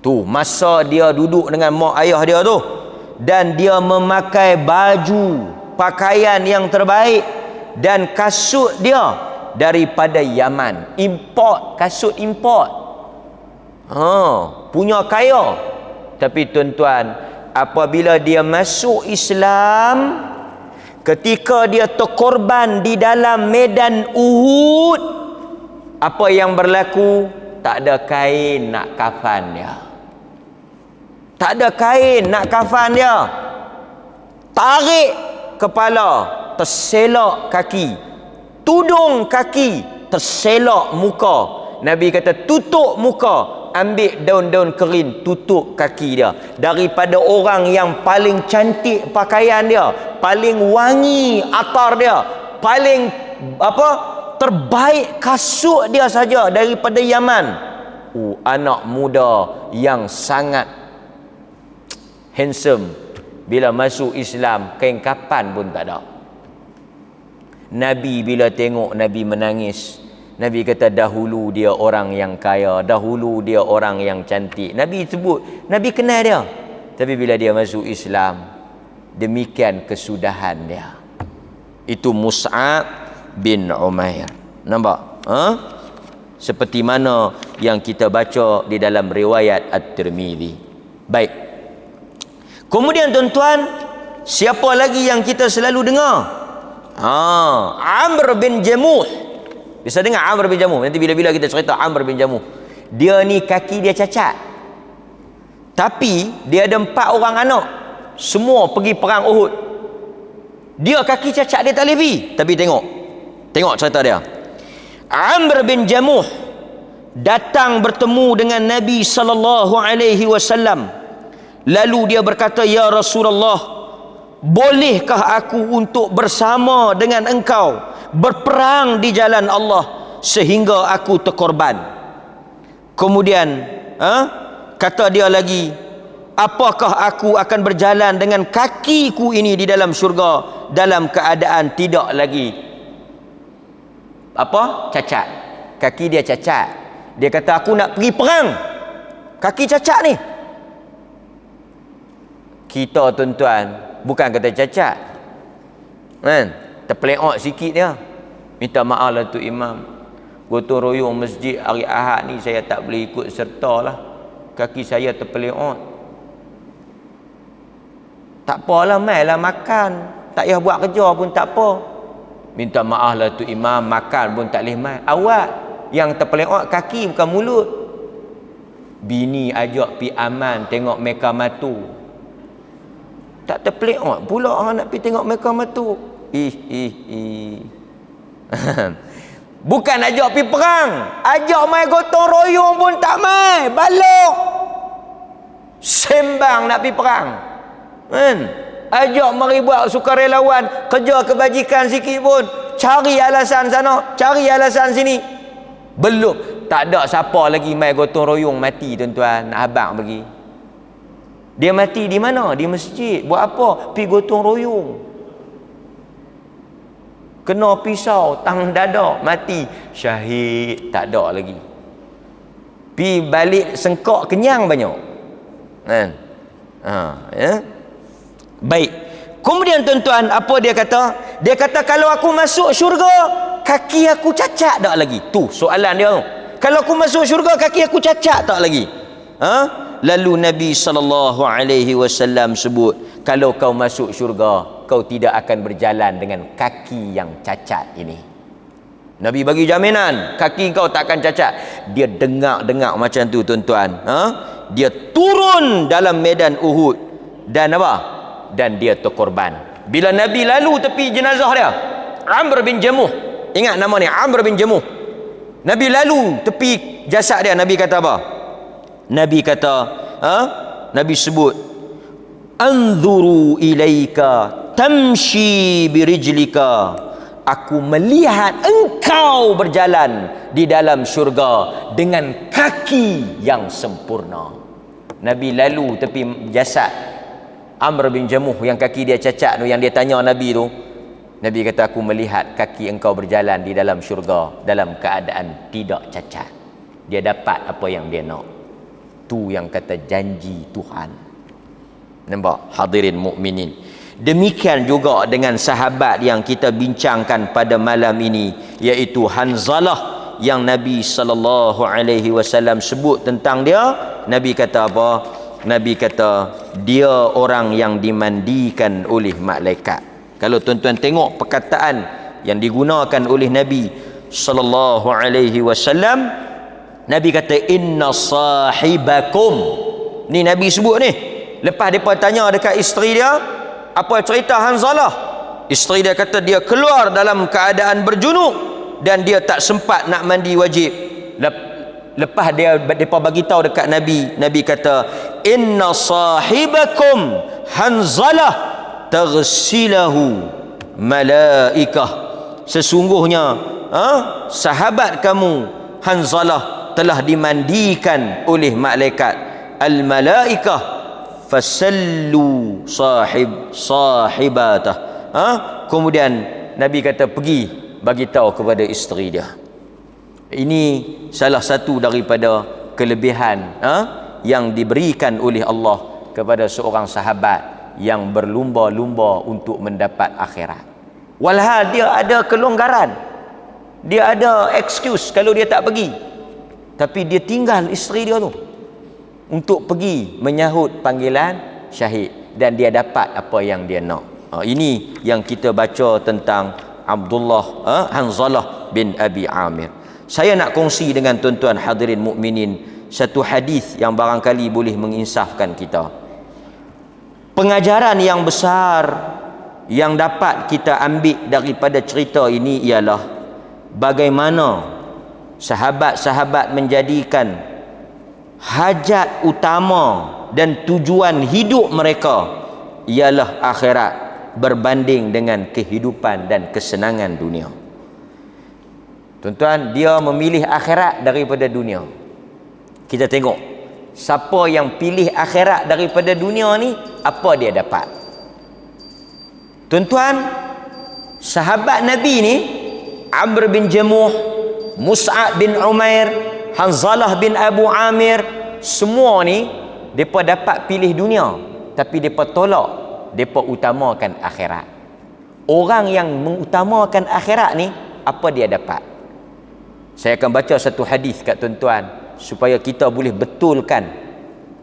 Tu masa dia duduk dengan mak ayah dia tu, dan dia memakai baju pakaian yang terbaik, dan kasut dia daripada Yaman, import, kasut import. Punya kaya. Tapi tuan-tuan, apabila dia masuk Islam, ketika dia terkorban di dalam medan Uhud, apa yang berlaku? Tak ada kain nak kafan dia. Tak ada kain nak kafan dia. Tarik kepala, terselak kaki. Tudung kaki, terselak muka. Nabi kata tutup muka, ambil daun-daun kering, tutup kaki dia. Daripada orang yang paling cantik pakaian dia, paling wangi atar dia, paling terbaik kasut dia saja daripada Yaman. Anak muda yang sangat handsome, bila masuk Islam, kain kapan pun tak ada. Nabi bila tengok, Nabi menangis. Nabi kata dahulu dia orang yang kaya, dahulu dia orang yang cantik. Nabi sebut, Nabi kenal dia. Tapi bila dia masuk Islam, demikian kesudahan dia. Itu Mus'ab bin Umair. Nampak? Seperti mana yang kita baca di dalam riwayat At-Tirmidzi. Baik. Kemudian tuan-tuan, siapa lagi yang kita selalu dengar? Amr bin Jamuh. Bisa dengar Amr bin Jamuh? Nanti bila-bila kita cerita Amr bin Jamuh. Dia ni kaki dia cacat, tapi dia ada 4 orang anak, semua pergi perang Uhud. Dia kaki cacat, dia tak boleh pergi. Tapi tengok cerita dia. Amr bin Jamuh datang bertemu dengan Nabi sallallahu alaihi wasallam. Lalu dia berkata, "Ya Rasulullah, bolehkah aku untuk bersama dengan engkau berperang di jalan Allah sehingga aku terkorban?" Kemudian kata dia lagi, "Apakah aku akan berjalan dengan kakiku ini di dalam syurga dalam keadaan tidak lagi cacat?" Kaki dia cacat. Dia kata, "Aku nak pergi perang, kaki cacat ni." Kita tuan-tuan bukan kata cacat kan, terpeleot sikit dia, minta maaf lah tu imam, gotong royong masjid hari Ahad ni saya tak boleh ikut serta lah, kaki saya terpeleot. Tak apalah, mainlah makan, tak payah buat kerja pun tak apa. Minta maaf lah tu imam, makan pun tak boleh main. Awak yang terpeleot kaki bukan mulut. Bini ajak pi aman tengok Mekah Matu, tak terpeleot pula orang nak pergi tengok Mekah Matu. Bukan ajak pergi perang, ajak main gotong royong pun tak main, balok sembang nak pergi perang kan. Ajak mari buat sukarelawan, kerja kebajikan sikit pun cari alasan sana, cari alasan sini. Belum, tak ada siapa lagi main gotong royong mati tuan-tuan. Abang pergi, dia mati di mana? Di masjid. Buat apa? Pergi gotong royong, kena pisau tang dada, mati syahid. Tak ada lagi. Pi balik sengkok kenyang banyak kan. Baik, kemudian tuan-tuan apa dia kata? Dia kata, kalau aku masuk syurga kaki aku cacat tak lagi? Tu soalan dia tu. Kalau aku masuk syurga kaki aku cacat tak lagi? Lalu Nabi SAW sebut, kalau kau masuk syurga kau tidak akan berjalan dengan kaki yang cacat ini. Nabi bagi jaminan kaki kau tak akan cacat. Dia dengar macam tu tuan-tuan. Dia turun dalam medan Uhud dan apa? Dan dia terkorban. Bila Nabi lalu tepi jenazah dia, Amr bin Jamuh, ingat nama ni, Amr bin Jamuh. Nabi lalu tepi jasad dia, Nabi kata apa? Nabi kata, Nabi sebut, "Anzuru ilaika tamshi birijlika." Aku melihat engkau berjalan di dalam syurga dengan kaki yang sempurna. Nabi lalu tepi jasad Amr bin Jamuh yang kaki dia cacat tu, yang dia tanya Nabi tu. Nabi kata, aku melihat kaki engkau berjalan di dalam syurga dalam keadaan tidak cacat. Dia dapat apa yang dia nak. Tu yang kata janji Tuhan. Nampak hadirin mukminin. Demikian juga dengan sahabat yang kita bincangkan pada malam ini, iaitu Hanzalah, yang Nabi SAW sebut tentang dia. Nabi kata apa? Nabi kata dia orang yang dimandikan oleh malaikat. Kalau tuan-tuan tengok perkataan yang digunakan oleh Nabi SAW, Nabi kata inna sahibakum. Ni Nabi sebut ni. Lepas depa tanya dekat isteri dia, apa cerita Hanzalah? Isteri dia kata dia keluar dalam keadaan berjunub dan dia tak sempat nak mandi wajib. Lepas depa bagi tahu dekat Nabi, Nabi kata inna sahibakum Hanzalah taghsilahu malaikah. Sesungguhnya sahabat kamu Hanzalah telah dimandikan oleh malaikat. Al malaikah fasallu sahibatah. Kemudian Nabi kata pergi bagi tahu kepada isteri dia. Ini salah satu daripada kelebihan yang diberikan oleh Allah kepada seorang sahabat yang berlumba-lumba untuk mendapat akhirat. Walhal dia ada kelonggaran, dia ada excuse kalau dia tak pergi, tapi dia tinggal isteri dia tu untuk pergi menyahut panggilan syahid, dan dia dapat apa yang dia nak. Ini yang kita baca tentang Hanzalah bin Abi Amir. Saya nak kongsi dengan tuan-tuan hadirin mukminin satu hadis yang barangkali boleh menginsafkan kita. Pengajaran yang besar yang dapat kita ambil daripada cerita ini ialah bagaimana sahabat-sahabat menjadikan hajat utama dan tujuan hidup mereka ialah akhirat berbanding dengan kehidupan dan kesenangan dunia. Tuan-tuan, dia memilih akhirat daripada dunia. Kita tengok siapa yang pilih akhirat daripada dunia ni, apa dia dapat. Tuan-tuan, sahabat Nabi ni, Amr bin Jamuh, Mus'ab bin Umair, Hanzalah bin Abu Amir, semua ni mereka dapat pilih dunia, tapi mereka tolak, mereka utamakan akhirat. Orang yang mengutamakan akhirat ni, apa dia dapat? Saya akan baca satu hadis kat tuan-tuan supaya kita boleh betulkan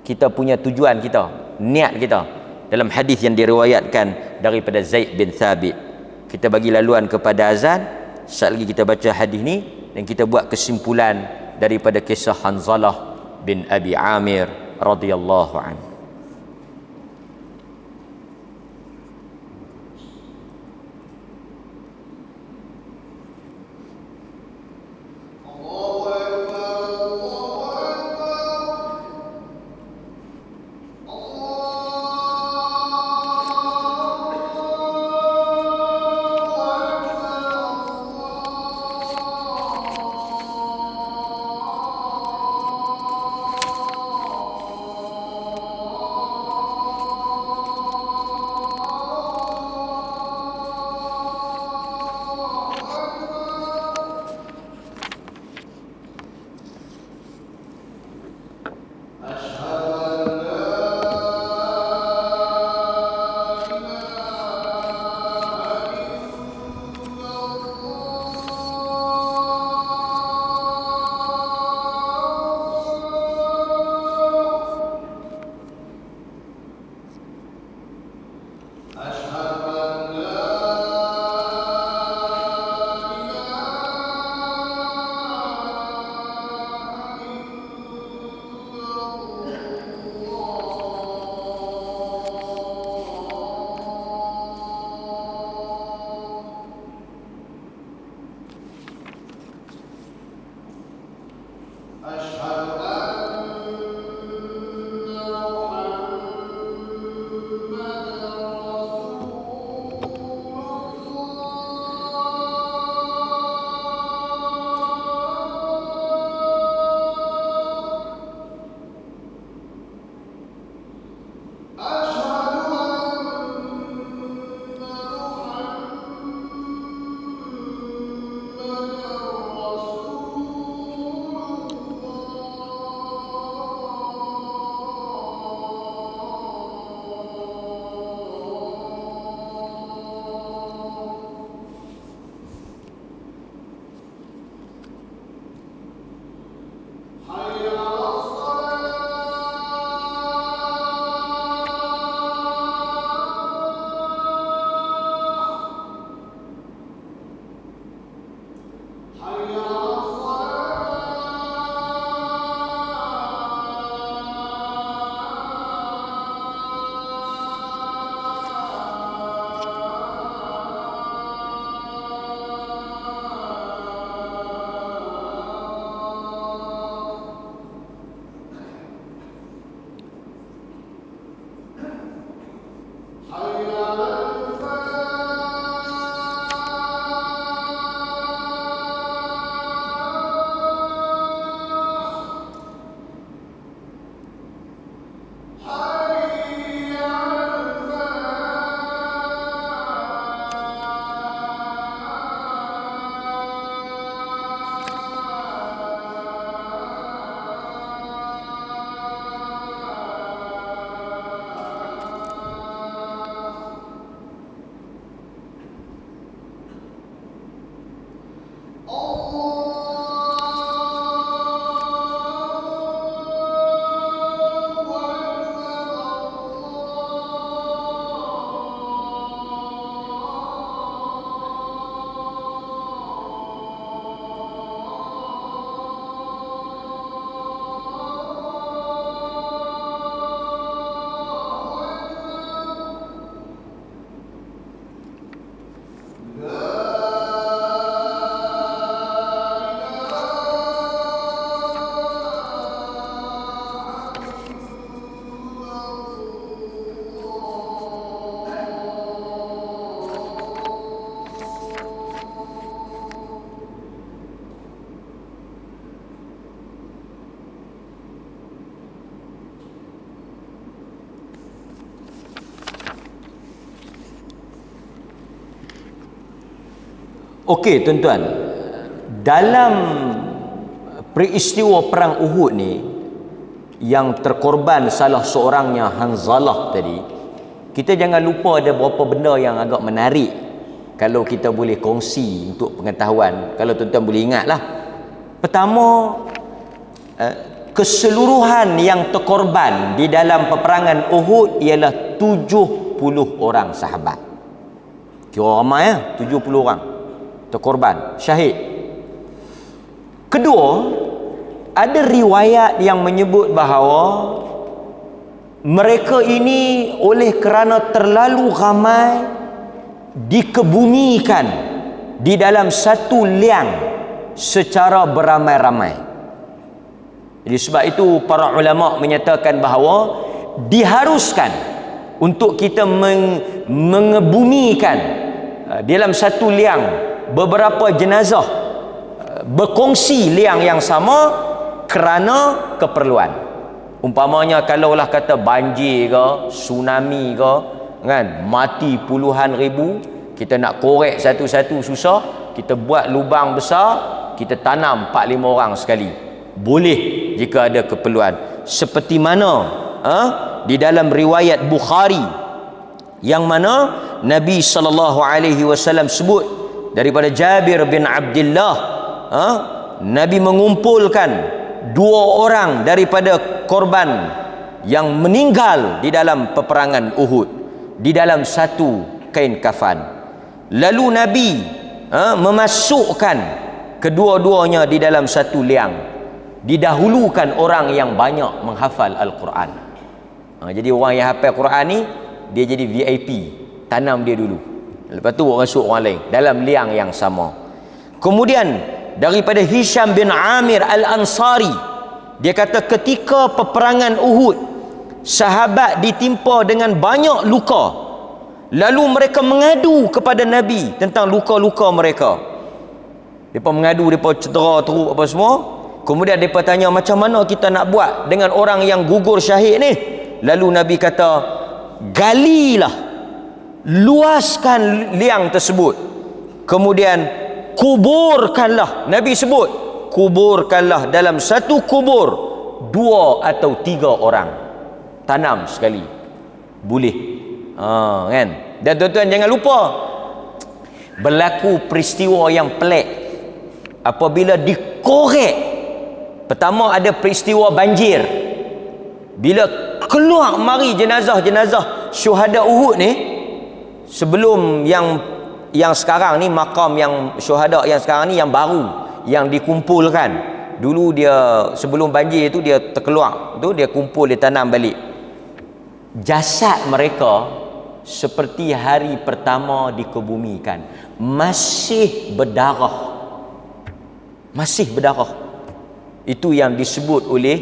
kita punya tujuan kita, niat kita. Dalam hadis yang diriwayatkan daripada Zaid bin Thabit, kita bagi laluan kepada azan. Sekali lagi kita baca hadis ni dan kita buat kesimpulan daripada kisah Hanzalah bin Abi Amir radhiyallahu anhu. حي على الفلاح. Okey tuan-tuan, dalam peristiwa perang Uhud ni, yang terkorban salah seorangnya Hanzalah tadi, kita jangan lupa ada beberapa benda yang agak menarik kalau kita boleh kongsi untuk pengetahuan, kalau tuan-tuan boleh ingatlah. Pertama, keseluruhan yang terkorban di dalam peperangan Uhud ialah 70 orang sahabat. Kira ramai ya, 70 orang terkorban, syahid. Kedua, ada riwayat yang menyebut bahawa mereka ini oleh kerana terlalu ramai dikebumikan di dalam satu liang secara beramai-ramai. Jadi sebab itu para ulama menyatakan bahawa diharuskan untuk kita mengebumikan dalam satu liang beberapa jenazah berkongsi liang yang sama kerana keperluan. Umpamanya kalaulah kata banjir ke, tsunami ke, kan, mati puluhan ribu, kita nak korek satu-satu susah, kita buat lubang besar, kita tanam 4-5 orang sekali. Boleh jika ada keperluan. Seperti mana di dalam riwayat Bukhari yang mana Nabi SAW sebut daripada Jabir bin Abdullah, Nabi mengumpulkan 2 orang daripada korban yang meninggal di dalam peperangan Uhud di dalam satu kain kafan. Lalu Nabi memasukkan kedua-duanya di dalam satu liang. Didahulukan orang yang banyak menghafal Al-Quran. Jadi orang yang hafal Quran ni, dia jadi VIP, tanam dia dulu, lepas tu masuk orang lain dalam liang yang sama. Kemudian daripada Hisham bin Amir Al-Ansari, dia kata ketika peperangan Uhud, sahabat ditimpa dengan banyak luka, lalu mereka mengadu kepada Nabi tentang luka-luka mereka. Mereka mengadu, mereka cedera teruk apa semua. Kemudian mereka tanya, macam mana kita nak buat dengan orang yang gugur syahid ni? Lalu Nabi kata, galilah, luaskan liang tersebut, kemudian kuburkanlah. Nabi sebut kuburkanlah dalam satu kubur 2 atau 3 orang, tanam sekali, boleh. Kan? Dan tuan-tuan jangan lupa, berlaku peristiwa yang pelik apabila dikorek. Pertama ada peristiwa banjir, bila keluar mari jenazah-jenazah syuhada Uhud ni. Sebelum yang sekarang ni, makam yang syuhada yang sekarang ni yang baru, yang dikumpulkan. Dulu dia sebelum banjir tu dia terkeluar, tu dia kumpul, dia tanam balik. Jasad mereka seperti hari pertama dikebumikan, masih berdarah. Masih berdarah. Itu yang disebut oleh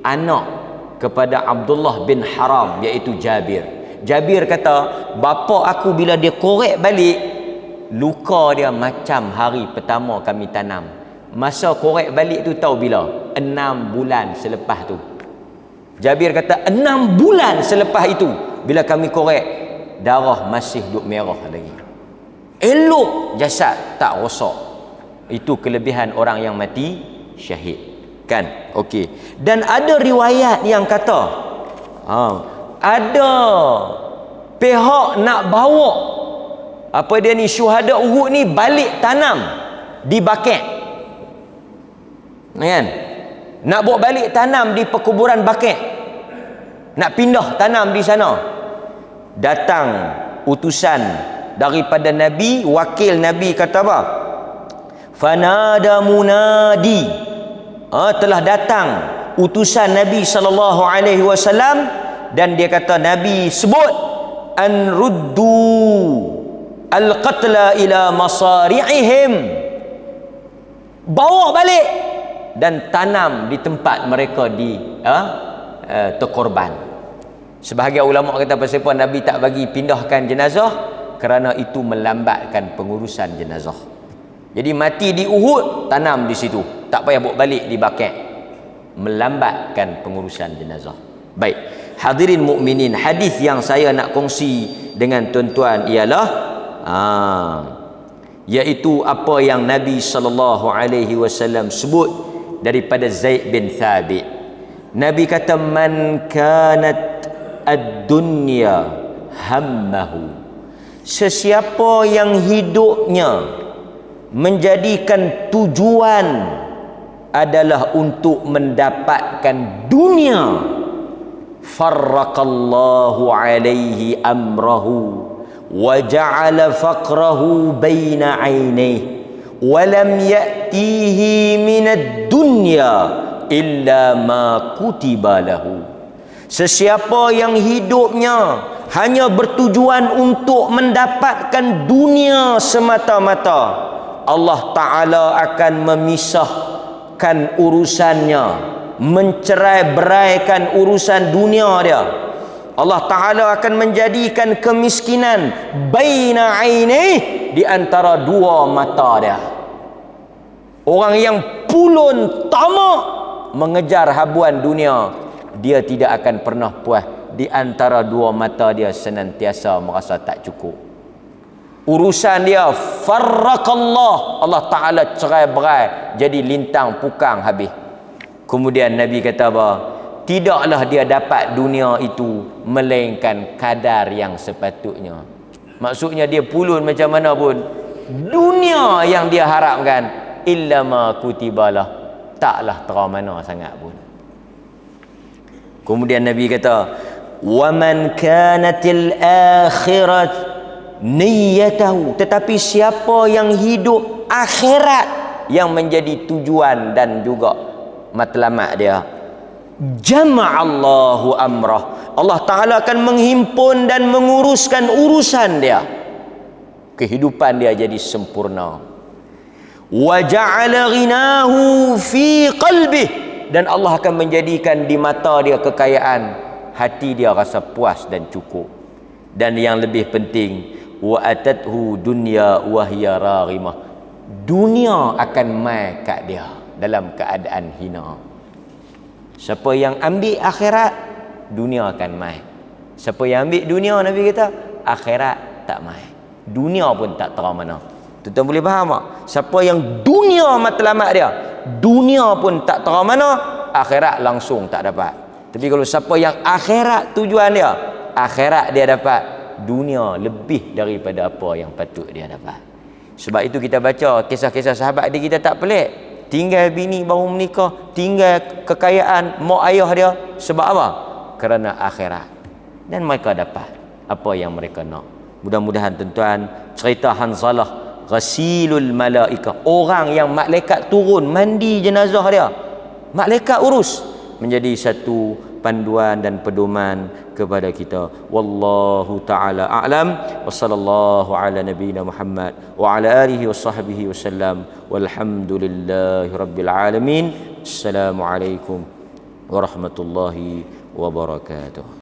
anak kepada Abdullah bin Haram, iaitu Jabir. Jabir kata, bapa aku bila dia korek balik, luka dia macam hari pertama kami tanam. Masa korek balik tu tahu bila? 6 bulan selepas tu. Jabir kata 6 bulan selepas itu, bila kami korek, darah masih duk merah lagi. Elok jasad, tak rosak. Itu kelebihan orang yang mati syahid. Kan? Okey. Dan ada riwayat yang kata ada pihak nak bawa apa dia ni, syuhada Uhud ni balik tanam di Baqi'. Kan? Nak bawa balik tanam di perkuburan Baqi'. Nak pindah tanam di sana. Datang utusan daripada Nabi, wakil Nabi kata apa? Fanada munadi. Telah datang utusan Nabi SAW, dan dia kata, Nabi sebut an ruddu al-qatla ila masari'ihim, bawa balik dan tanam di tempat mereka terkorban. Sebahagian ulama kata pasal apa Nabi tak bagi pindahkan jenazah, kerana itu melambatkan pengurusan jenazah. Jadi mati di Uhud, tanam di situ, tak payah bawa balik di Baqi', melambatkan pengurusan jenazah. Baik, hadirin mukminin, hadis yang saya nak kongsi dengan tuan-tuan ialah iaitu apa yang Nabi SAW sebut daripada Zaid bin Thabit. Nabi kata, man kanat ad-dunya hammahu, sesiapa yang hidupnya menjadikan tujuan adalah untuk mendapatkan dunia, farraqallahu alaihi amrahu wa ja'ala faqrahu baina ainihi wa lam ya'tihi minad dunya illa ma kutiba lahu. Sesiapa yang hidupnya hanya bertujuan untuk mendapatkan dunia semata-mata, Allah Ta'ala akan memisahkan urusannya, mencerai-beraikan urusan dunia dia. Allah Ta'ala akan menjadikan kemiskinan baina ainih, di antara dua mata dia. Orang yang pulun tamak mengejar habuan dunia, dia tidak akan pernah puas. Di antara dua mata dia senantiasa merasa tak cukup. Urusan dia farraqallah, Allah Ta'ala cerai-berai, jadi lintang pukang habis. Kemudian Nabi kata apa? Tidaklah dia dapat dunia itu melainkan kadar yang sepatutnya. Maksudnya dia pulun macam mana pun, dunia yang dia harapkan illa ma kutibalah, taklah teramana sangat pun. Kemudian Nabi kata, wa man kanatil akhirat niyyatahu, tetapi siapa yang hidup akhirat yang menjadi tujuan dan juga matlamat dia, jama'allahu amrah, Allah Ta'ala akan menghimpun dan menguruskan urusan dia, kehidupan dia jadi sempurna. Wa ja'ala ghinahu fi qalbih, dan Allah akan menjadikan di mata dia kekayaan, hati dia rasa puas dan cukup. Dan yang lebih penting, wa atathu dunya wa hiya raghimah, dunia akan mai kat dia dalam keadaan hina. Siapa yang ambil akhirat, dunia akan mai. Siapa yang ambil dunia, Nabi kata, akhirat tak mai, dunia pun tak tahu mana. Tuan-tuan boleh faham tak? Siapa yang dunia matlamat dia, dunia pun tak tahu mana, akhirat langsung tak dapat. Tapi kalau siapa yang akhirat tujuan dia, akhirat dia dapat, dunia lebih daripada apa yang patut dia dapat. Sebab itu kita baca kisah-kisah sahabat dia, kita tak pelik. Tinggal bini baru menikah, tinggal kekayaan mak ayah dia. Sebab apa? Kerana akhirat. Dan mereka dapat apa yang mereka nak. Mudah-mudahan tuan-tuan, cerita Hanzalah ghasilul malaikah, orang yang malaikat turun mandi jenazah dia, malaikat urus, menjadi satu panduan dan pedoman kepada kita. Wallahu ta'ala a'lam, wa sallallahu ala nabiyyina Muhammad wa ala alihi wa sahbihi wasallam, walhamdulillahi rabbil alamin. Assalamualaikum warahmatullahi wabarakatuh.